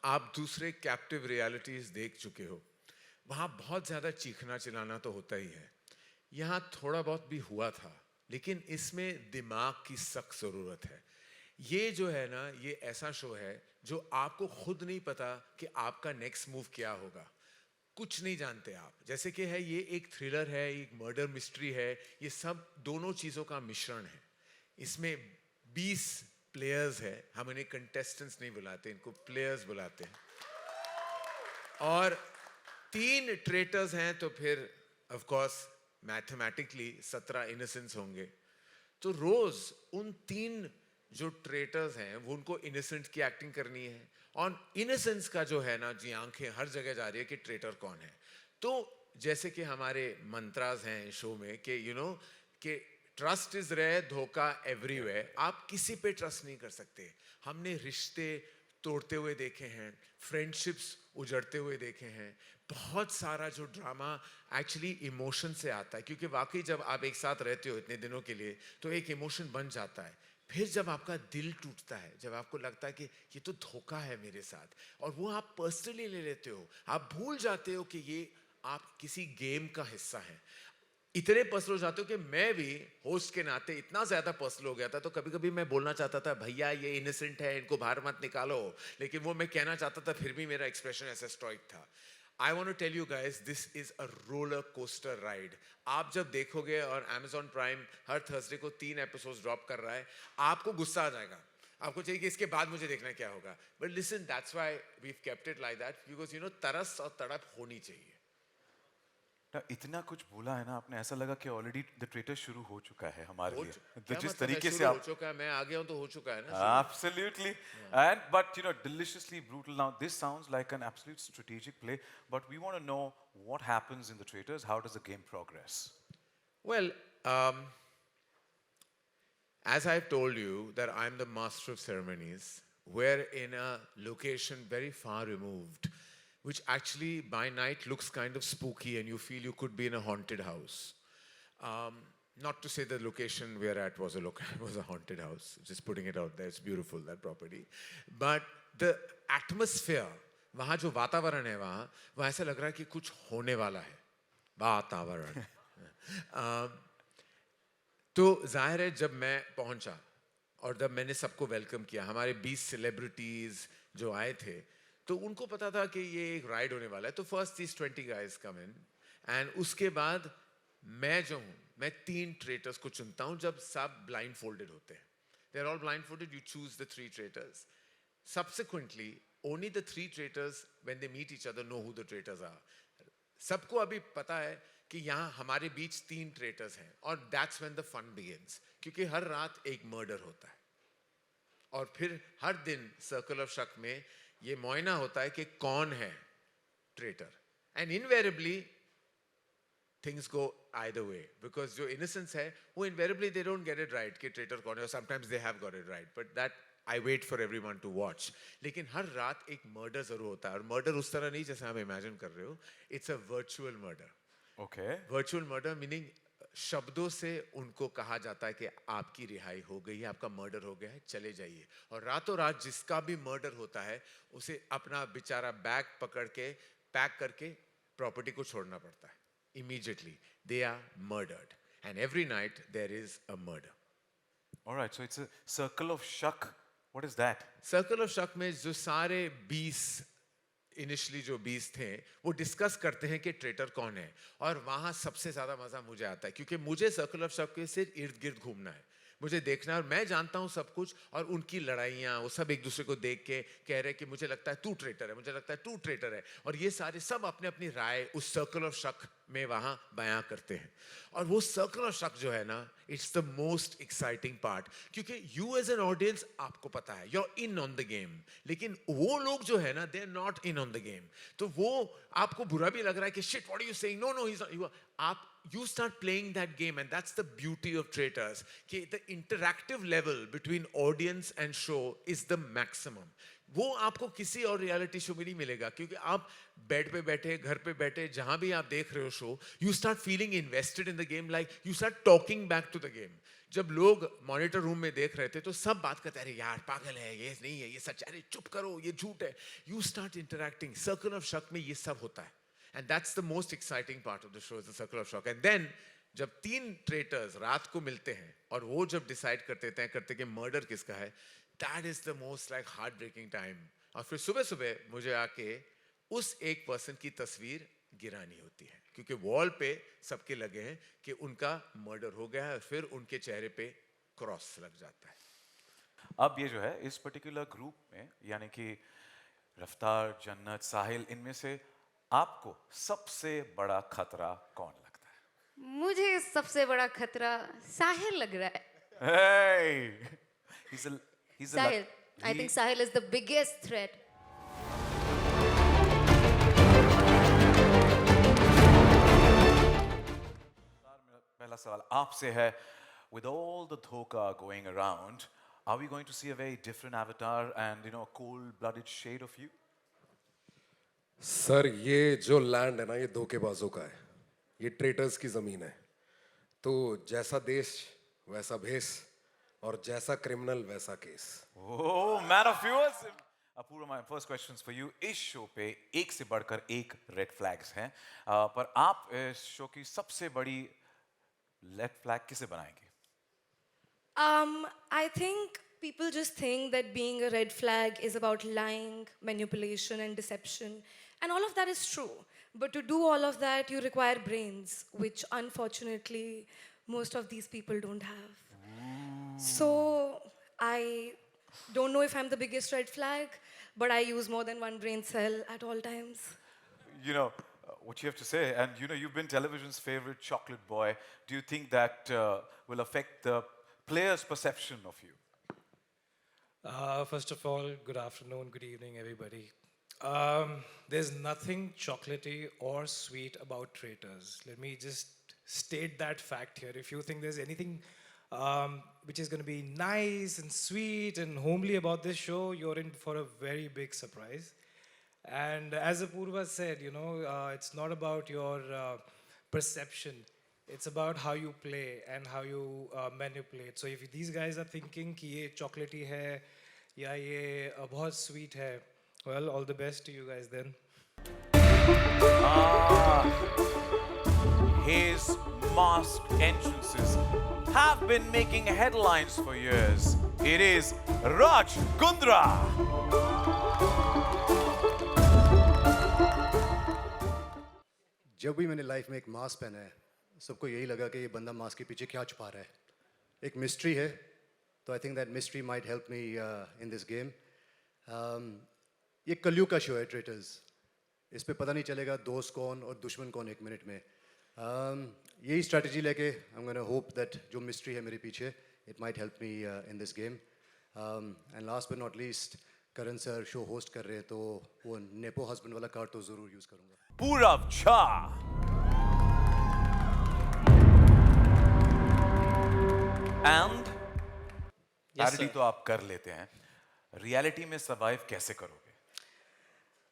आप दूसरे captive realities देख चुके हो, वहाँ बहुत ज़्यादा चीखना चिल्लाना तो होता ही है। यहाँ थोड़ा बहुत भी हुआ था, लेकिन इसमें दिमाग की सख्त ज़रूरत है। ये जो है ना, ये ऐसा शो है जो आपको खुद नहीं पता कि आपका नेक्स्ट मूव क्या होगा। कुछ नहीं जानते आप। जैसे कि है, ये एक थ्रिलर है, एक मर्डर मिस्ट्री है, ये सब दोनों चीज़ों का मिश्रण है। इसमें 20 प्लेयर्स है, हम इन्हें कंटेस्टेंट्स नहीं बुलाते, इनको प्लेयर्स बुलाते हैं। और 3 ट्रेटर्स हैं, तो फिर ऑफ कोर्स मैथमेटिकली 17 इनोसेंट्स होंगे। तो रोज उन 3 जो ट्रेटर्स हैं, वो उनको इनोसेंट की एक्टिंग करनी है। और इनोसेंस का जो है ना जी, आंखें हर जगह जा रही है कि ट्रेटर कौन है। तो जैसे कि हमारे मंत्रास हैं शो में कि कि ट्रस्ट इज रेयर, धोखा एवरीवेयर। आप किसी पे ट्रस्ट नहीं कर सकते। हमने रिश्ते तोड़ते हुए देखे हैं, फ्रेंडशिप्स उजड़ते हुए देखे हैं। बहुत सारा जो ड्रामा एक्चुअली इमोशन से आता है, क्योंकि वाकई जब आप एक साथ रहते हो इतने दिनों के लिए, तो एक इमोशन बन जाता है। फिर जब आपका दिल टूटता है, जब आपको लगता है कि ये तो धोखा है मेरे साथ, और वो आप पर्सनली ले लेते हो, आप भूल जाते हो कि ये आप किसी गेम का हिस्सा है। इतने पर्सनल हो जाते हो कि मैं भी होस्ट के नाते इतना ज्यादा पर्सनल हो गया था, तो कभी कभी मैं बोलना चाहता था, भैया ये इनोसेंट है, इनको बाहर मत निकालो। लेकिन वो मैं कहना चाहता था, फिर भी मेरा एक्सप्रेशन ऐसा स्ट्राइक था। I want to tell you guys, this is a roller coaster ride. आप जब देखोगे, और Amazon प्राइम हर थर्सडे को 3 एपिसोड ड्रॉप कर रहा है, आपको गुस्सा आ जाएगा। आपको चाहिए कि इसके बाद मुझे देखना क्या होगा। But listen, that's why we kept it like that, because तरस और तड़प होनी चाहिए। ना इतना कुछ बोला है ना आपने, ऐसा लगा कि ऑलरेडी द ट्रेटर शुरू हो चुका है हमारे लिए। तो क्या जिस मतलब है तरीके से शुरू हो आप चुका है? मैं आ गया हूं तो हो चुका है ना शुरू। absolutely, and but deliciously brutal. Now this sounds like an absolute strategic play, but we want to know what happens in the traitors. How does the game progress? Well, um, as I've told you that I'm the master of ceremonies, we're in a location very far removed, which actually by night looks kind of spooky and you feel you could be in a haunted house. Um, Not to say the location we're at was was a haunted house, just putting it out there. It's beautiful, that property. But the atmosphere, वहाँ जो वातावरण है, वहाँ ऐसा लग रहा है कि कुछ होने वाला है। वातावरण। तो जाहिर है, जब मैं पहुंचा और जब मैंने सबको वेलकम किया, हमारे 20 सेलिब्रिटीज जो आए थे, तो उनको पता था कि ये एक राइड होने वाला है। तो first these 20 guys come in, and उसके बाद मैं जो हूँ, मैं 3 ट्रेटर्स को चुनता हूँ जब सब ब्लाइंड फोल्डेड होते हैं। They are all blindfolded, you choose the 3 traitors. Subsequently, only the 3 traitors, when they meet each other, know who the traitors are. सबको अभी पता है कि यहाँ हमारे बीच 3 ट्रेटर्स हैं, और that's when the fun begins, क्योंकि हर रात एक मर्डर होता है। और फिर हर दिन सर्कल ऑफ शक में ये मुआयना होता है कि कौन है traitor. And invariably things go either way, because जो इनोसेंस है वो invariably they don't get it right कि ट्रेटर कौन है, और sometimes they have got it right, but that I wait for everyone to watch. लेकिन हर रात एक मर्डर जरूर होता है, और मर्डर उस तरह नहीं जैसे आप इमेजिन कर रहे हो। It's a virtual murder. Okay. Virtual murder meaning शब्दों से उनको कहा जाता है कि आपकी रिहाई हो गई है, आपका मर्डर हो गया है, चले जाइए। और रातों रात जिसका भी मर्डर होता है, उसे अपना बेचारा बैग पकड़ के पैक करके प्रॉपर्टी को छोड़ना पड़ता है। Immediately they are murdered, and every night there is a murder. All right. So it's a circle of shuck. What is that? Circle of शक में जो सारे 20 इनिशियली जो 20 थे, वो डिस्कस करते हैं कि ट्रेटर कौन है। और वहां सबसे ज्यादा मजा मुझे आता है, क्योंकि मुझे सर्कल ऑफ शक के सिर्फ इर्द गिर्द घूमना है, मुझे देखना है, और मैं जानता हूं सब कुछ। और उनकी लड़ाइयां, वो सब एक दूसरे को देख के कह रहे हैं कि मुझे लगता है तू ट्रेटर है, मुझे लगता है तू ट्रेटर है। और ये सारे सब अपने अपनी राय उस सर्कल ऑफ शक में वहां बयां करते हैं। और वो सर्कल ऑफ शक जो है ना, it's the most exciting part, क्योंकि यू एज एन ऑडियंस आपको पता है, you are in on the game. लेकिन वो लोग जो है ना, they are not in on the game. तो वो आपको बुरा भी लग रहा है कि shit what are you saying, no no he is not, आप you start playing that game, and that's the beauty of traitors, कि the interactive level between audience and show is the maximum. वो आपको किसी और reality show में नहीं मिलेगा, क्योंकि आप बेड पे बैठे, घर पे बैठे, जहां भी आप देख रहे हो show, you start feeling invested in the game, like you start talking back to the game. जब लोग मॉनिटर रूम में देख रहे थे तो सब बात करते, अरे यार पागल है, ये नहीं है, ये सच, अरे चुप करो, ये झूठ है. You start interacting. Circle of शक में ये सब होता है. And that's the most exciting part of the show, is the circle of शक. एंड देन जब 3 ट्रेटर्स रात को मिलते हैं और वो जब डिसाइड करते तय करते कि मर्डर किसका है, that is the most like heartbreaking time. और फिर सुबह सुबह मुझे आके उस एक पर्सन की तस्वीर गिरानी होती है, क्योंकि वॉल पे सबके लगे हैं कि उनका मर्डर हो गया है, और फिर उनके चेहरे पे क्रॉस लग जाता है. अब ये जो है इस पर्टिकुलर ग्रुप में, यानी कि रफ्तार, जन्नत, साहिल, इनमें से आपको सबसे बड़ा खतरा कौन लगता है? मुझे सबसे बड़ा खतरा साहिल लग रहा है. Hey, he's a Sahil. I think Sahil is the biggest threat. पहला सवाल आपसे है, with all the dhoka going around, are we going to see a very different avatar and a cold-blooded shade of you? Sir ये जो land है ना, ये धोखेबाजों का है, ये ट्रेटर्स की जमीन है. तो जैसा देश वैसा भेस, और जैसा क्रिमिनल वैसा case. Oh, man of yours. Apurva, my first questions for you. इस शो पे एक से बढ़कर एक रेड फ्लैग्स हैं, पर आप इस शो की सबसे बड़ी रेड फ्लैग किसे बनाएंगे? I think people just think that being a red flag is about lying, manipulation, and deception. And all of that is true. But to do all of that, you require brains, which unfortunately most of these people don't have. So I don't know if I'm the biggest red flag, but I use more than one brain cell at all times. What you have to say, and you've been television's favorite chocolate boy. Do you think that will affect the players' perception of you? First of all, good afternoon, good evening, everybody. There's nothing chocolatey or sweet about traitors. Let me just state that fact here. If you think there's anything which is going to be nice and sweet and homely about this show, you're in for a very big surprise. And as Apurva said, it's not about your perception. It's about how you play and how you manipulate. So if these guys are thinking कि ये chocolatey है या ये बहुत sweet है, well, all the best to you guys then. His masked entrances have been making headlines for years. It is Raj Kundra. जब भी मैंने लाइफ में एक मास्क पहना है, सबको यही लगा कि ये बंदा मास्क के पीछे क्या छुपा रहा है. एक मिस्ट्री है, तो I think that mystery might help me in this game. ये कलयुग का शो है ट्रेटर्स. इस पे पता नहीं चलेगा दोस्त कौन और दुश्मन कौन एक मिनट में. यही स्ट्रैटेजी लेके I am gonna hope that जो मिस्ट्री है मेरे पीछे, it might help me in this game. And last but not least, Karan sir show host कर रहे हैं, तो वो नेपो हस्बैंड वाला कार्ड तो ज़रूर यूज़ करूँगा. Purav Jha. And पैरोडी तो आप कर लेते हैं, रियलिटी में सर्वाइव कैसे करोगे?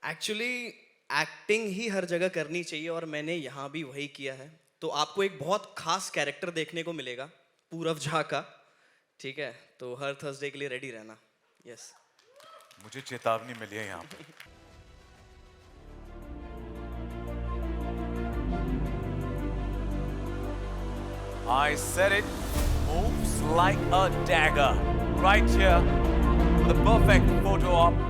एक्चुअली एक्टिंग ही हर जगह करनी चाहिए, और मैंने यहाँ भी वही किया है. तो आपको एक बहुत खास कैरेक्टर देखने को मिलेगा पूरव झा का, ठीक है? तो हर थर्सडे के लिए रेडी रहना. यस. मुझे चेतावनी मिली है यहाँ पे. I said it, moves like a dagger. Right here, the perfect photo op.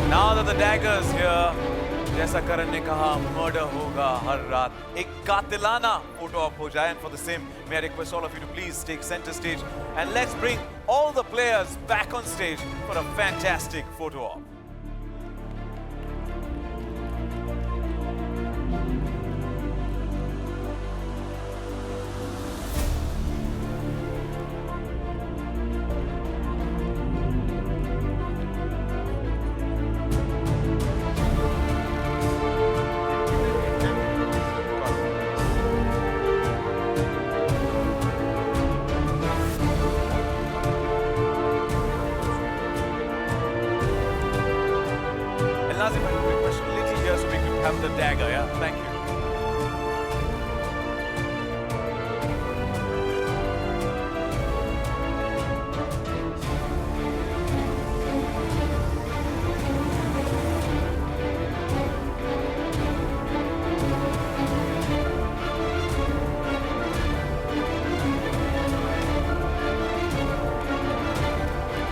Now that the dagger's here, जैसा करण ने कहा, मर्डर होगा हर रात, एक कातिलाना फोटो ऑप हो जाए. And for the same, may I request all of you to please take center stage and let's bring all the players back on stage for a fantastic photo op. And Nazim, I could request a little here so we could have the dagger, yeah? Thank you.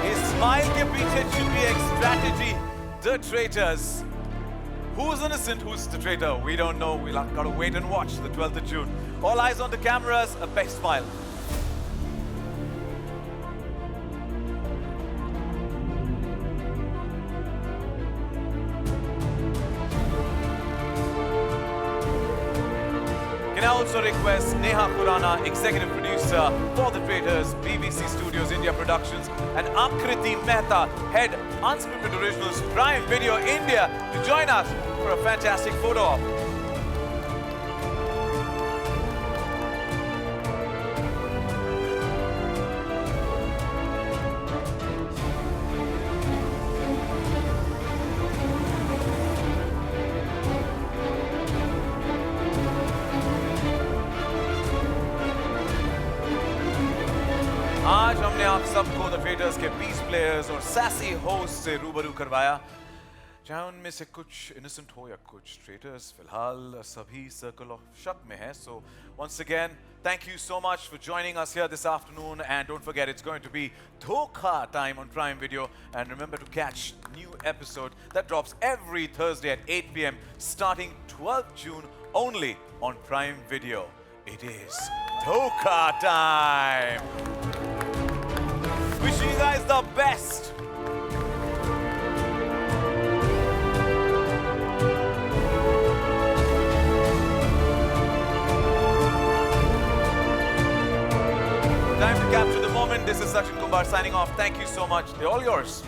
His smile के पीछे छुपी एक strategy. The traitors. Who's innocent? Who's the traitor? We don't know. We'll have got to wait and watch the 12th of June. All eyes on the cameras. A big smile. Can I also request Neha Khurana, executive producer for The Traitors, BBC Studios India Productions, and Akriti Mehta, head Unscripted Originals Prime Video India, to join us for a fantastic photo op. आज हमने आप सबको the traitors के 20 players और sassy host से रूबरू करवाया, चाहे उनमें से कुछ इनोसेंट हो या कुछ ट्रेटर्स. फिलहाल सभी सर्कल ऑफ शक में है. सो once again, thank you so much for joining us here this afternoon, and don't forget it's going to be Dhokha time on Prime Video, and remember to catch new episode that drops every Thursday at 8 p.m. starting 12th June only on Prime Video. It is Dhokha time. Wishing you guys the best. Time to capture the moment. This is Sachin Kumar signing off. Thank you so much. They're all yours.